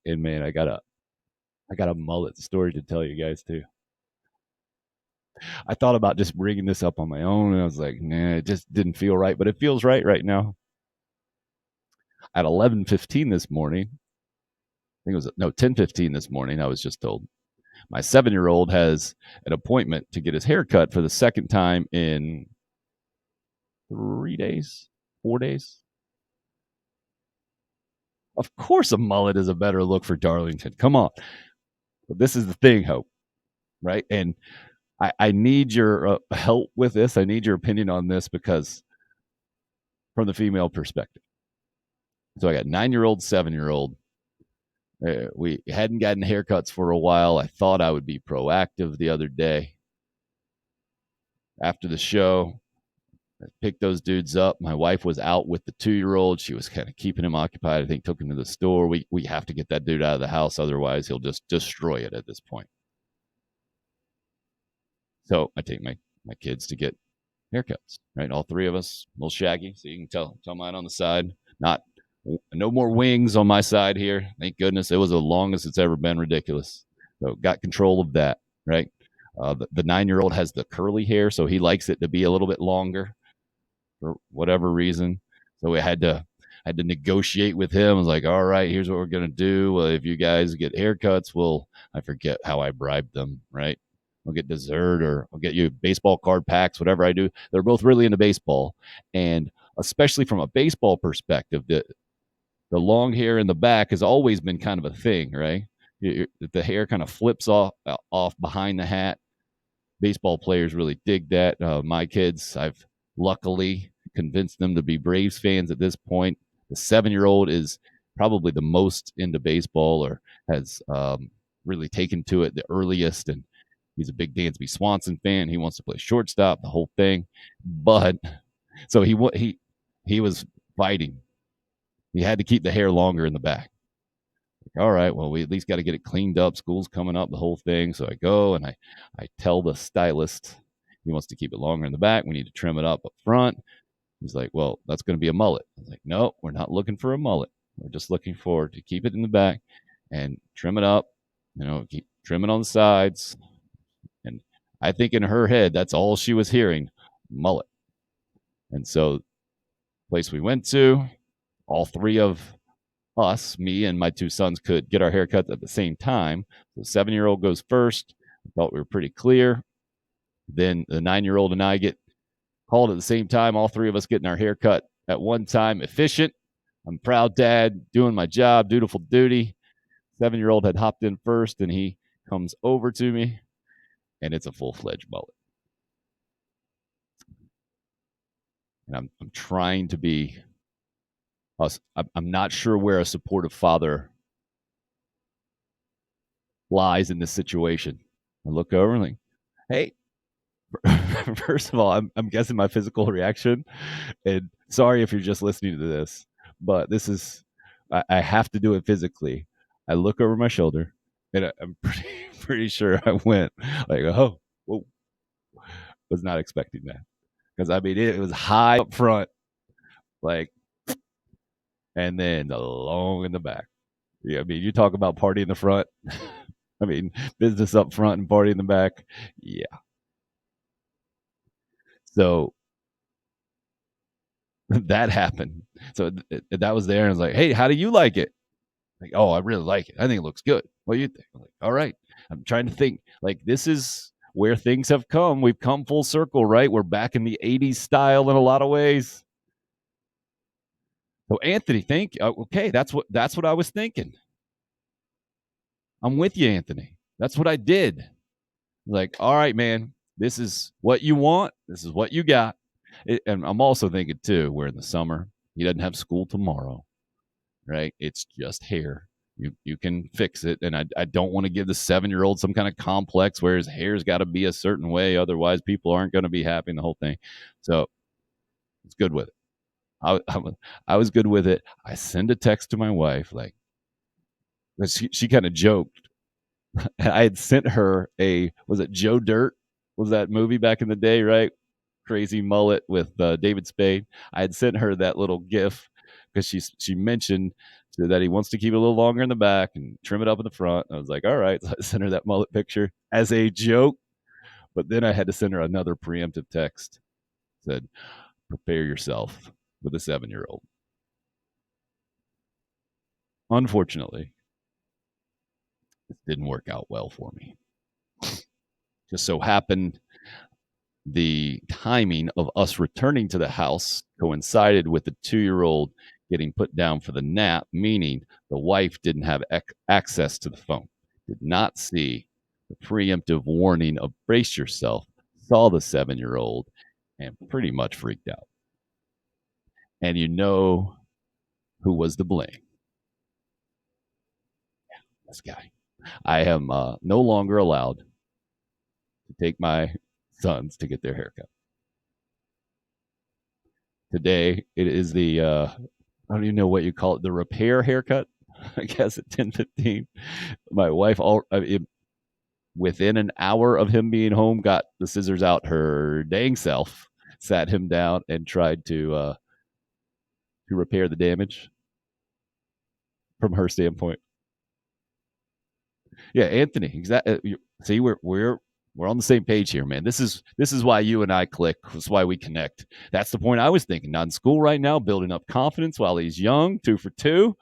And man, I got a mullet story to tell you guys too. I thought about just bringing this up on my own, and I was like, nah, it just didn't feel right, but it feels right now. At 11:15 this morning, I think it was no 10:15 this morning. I was just told my 7-year-old has an appointment to get his hair cut for the second time in 3 days, 4 days. Of course, a mullet is a better look for Darlington. Come on, but this is the thing, Hope, right? And I need your help with this. I need your opinion on this because from the female perspective. So I got 9-year-old, 7-year-old. We hadn't gotten haircuts for a while. I thought I would be proactive the other day. After the show, I picked those dudes up. My wife was out with the 2-year-old. She was kind of keeping him occupied. I think took him to the store. We have to get that dude out of the house. Otherwise, he'll just destroy it at this point. So I take my kids to get haircuts, right? All three of us, a little shaggy. So you can tell mine on the side. No more wings on my side here. Thank goodness. It was the longest it's ever been. Ridiculous. So got control of that, right? The 9-year-old has the curly hair, so he likes it to be a little bit longer for whatever reason. So we had to negotiate with him. I was like, all right, here's what we're gonna do. Well, if you guys get haircuts, I forget how I bribed them, right? I'll get dessert or I'll get you baseball card packs, whatever I do. They're both really into baseball. And especially from a baseball perspective, the long hair in the back has always been kind of a thing, right? The hair kind of flips off behind the hat. Baseball players really dig that. My kids, I've luckily convinced them to be Braves fans at this point. The 7-year-old is probably the most into baseball or has really taken to it the earliest, and he's a big Dansby Swanson fan. He wants to play shortstop, the whole thing. But so he was fighting. He had to keep the hair longer in the back. Like, all right, well, we at least got to get it cleaned up. School's coming up, the whole thing. So I go and I tell the stylist he wants to keep it longer in the back. We need to trim it up front. He's like, well, that's going to be a mullet. I was like, no, we're not looking for a mullet. We're just looking for to keep it in the back and trim it up. Keep trimming on the sides. And I think in her head, that's all she was hearing, mullet. And so, the place we went to, all three of us, me and my two sons, could get our haircuts at the same time. The 7-year-old goes first. I thought we were pretty clear. Then the 9-year-old and I get called at the same time. All three of us getting our haircut at one time. Efficient. I'm proud dad, doing my job, dutiful duty. 7-year-old had hopped in first, and he comes over to me, and it's a full-fledged mullet. And I'm trying to be. I'm not sure where a supportive father lies in this situation. I look over and like, hey. First of all, I'm guessing my physical reaction, and sorry if you're just listening to this, but this is I have to do it physically. I look over my shoulder, and I'm pretty sure I went like, oh, whoa. Was not expecting that because I mean it was high up front, like, and then long in the back. Yeah, I mean you talk about party in the front. I mean business up front and party in the back. Yeah. So that happened. So that was there, and I was like, "Hey, how do you like it?" Like, "Oh, I really like it. I think it looks good. What do you think?" I'm like, "All right." I'm trying to think. Like, this is where things have come. We've come full circle, right? We're back in the '80s style in a lot of ways. So, Anthony, think. Okay, that's what I was thinking. I'm with you, Anthony. That's what I did. Like, all right, man. This is what you want. This is what you got. And I'm also thinking too. We're in the summer. He doesn't have school tomorrow, right? It's just hair. You can fix it, and I don't want to give the 7-year-old some kind of complex where his hair's got to be a certain way, otherwise people aren't going to be happy in the whole thing. So it's good with it. I was good with it. I send a text to my wife, like, she kind of joked. I had sent her was it Joe Dirt? Was that movie back in the day, right? Crazy mullet with David Spade. I had sent her that little GIF because she mentioned said that he wants to keep it a little longer in the back and trim it up in the front. I was like, all right. So I sent her that mullet picture as a joke. But then I had to send her another preemptive text. Said, prepare yourself with a 7-year-old. Unfortunately, it didn't work out well for me. Just so happened the timing of us returning to the house coincided with the 2-year-old getting put down for the nap, meaning the wife didn't have access to the phone, did not see the preemptive warning of brace yourself, saw the 7-year-old, and pretty much freaked out. And you know who was to blame? This guy. I am no longer allowed to take my sons to get their haircut. Today, it is the, I don't even know what you call it, the repair haircut, I guess at 10:15. My wife, within an hour of him being home, got the scissors out her dang self, sat him down, and tried to repair the damage from her standpoint. Yeah, Anthony, exactly. See, we're on the same page here, man. This is why you and I click. This is why we connect. That's the point I was thinking. Not in school right now, building up confidence while he's young, 2 for 2.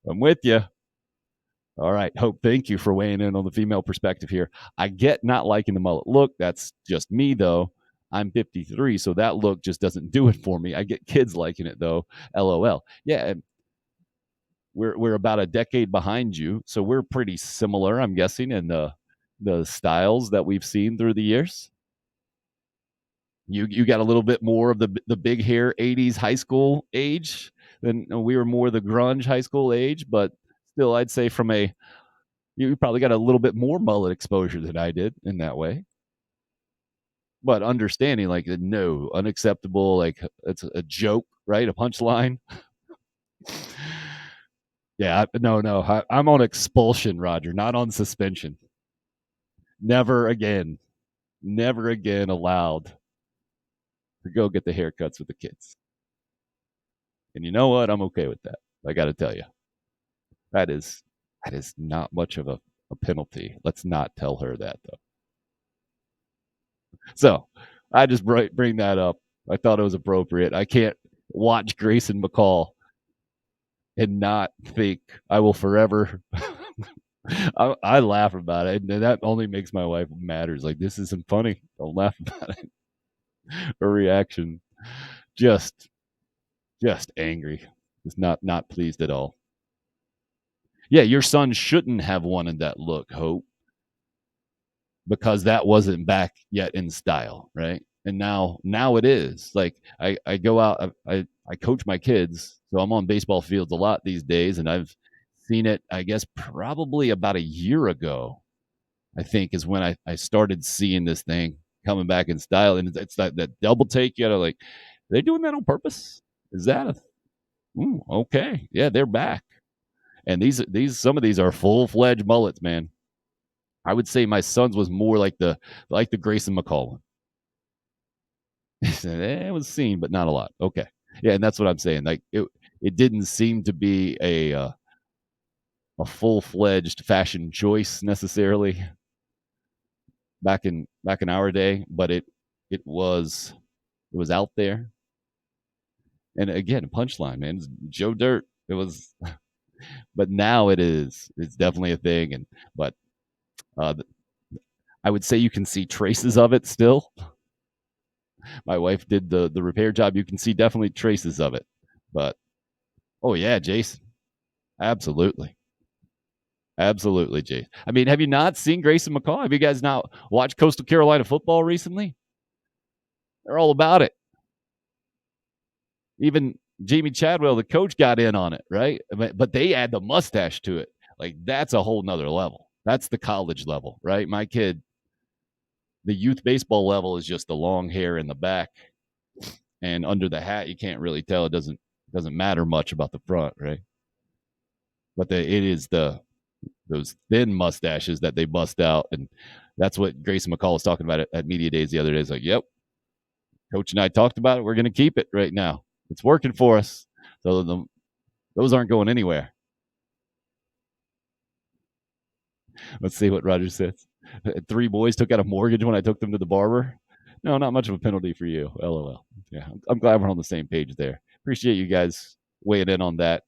I'm with you. All right, Hope, thank you for weighing in on the female perspective here. I get not liking the mullet look. That's just me, though. I'm 53, so that look just doesn't do it for me. I get kids liking it, though. LOL. Yeah, we're about a decade behind you, so we're pretty similar, I'm guessing, in the styles that we've seen through the years. You got a little bit more of the big hair 80s high school age than we were more the grunge high school age, but still I'd say you probably got a little bit more mullet exposure than I did in that way. But understanding like no, unacceptable, like it's a joke, right? A punchline. Yeah, no. I'm on expulsion, Roger, not on suspension. Never again allowed to go get the haircuts with the kids. And you know what? I'm okay with that. I got to tell you, that is not much of a penalty. Let's not tell her that, though. So I just bring that up. I thought it was appropriate. I can't watch Grayson McCall and not think I will forever. I laugh about it, and that only makes my wife mad. It's like, this isn't funny. Don't laugh about it. Her reaction, just angry. Just not pleased at all. Yeah, your son shouldn't have wanted that look, Hope, because that wasn't back yet in style, right? And now it is. Like I go out, I coach my kids, so I'm on baseball fields a lot these days, and I've seen it, I guess, probably about a year ago, I think, is when I started seeing this thing coming back in style. And it's that double take. You gotta like, are they doing that on purpose? Is that okay? Yeah, they're back. And these some of these are full-fledged mullets, man. I would say my son's was more like the Grayson McCall one. It was seen, but not a lot. Okay, yeah, and that's what I'm saying. Like it didn't seem to be a full-fledged fashion choice necessarily back in our day, but it was out there. And again, punchline, man, it's Joe Dirt. It was, but now it's definitely a thing. But I would say you can see traces of it still. My wife did the repair job. You can see definitely traces of it. But oh yeah, Jason, absolutely, Jason. I mean, have you not seen Grayson McCall? Have you guys not watched Coastal Carolina football recently? They're all about it. Even Jamie Chadwell, the coach, got in on it, right? But they add the mustache to it. Like, that's a whole nother level. That's the college level, right? My kid, the youth baseball level is just the long hair in the back. And under the hat, you can't really tell. It doesn't matter much about the front, right? But it is those thin mustaches that they bust out. And that's what Grayson McCall was talking about at Media Days the other day. It's like, yep, Coach and I talked about it. We're going to keep it right now. It's working for us. So those aren't going anywhere. Let's see what Roger says. 3 boys took out a mortgage when I took them to the barber. No, not much of a penalty for you. LOL. Yeah, I'm glad we're on the same page there. Appreciate you guys weighing in on that.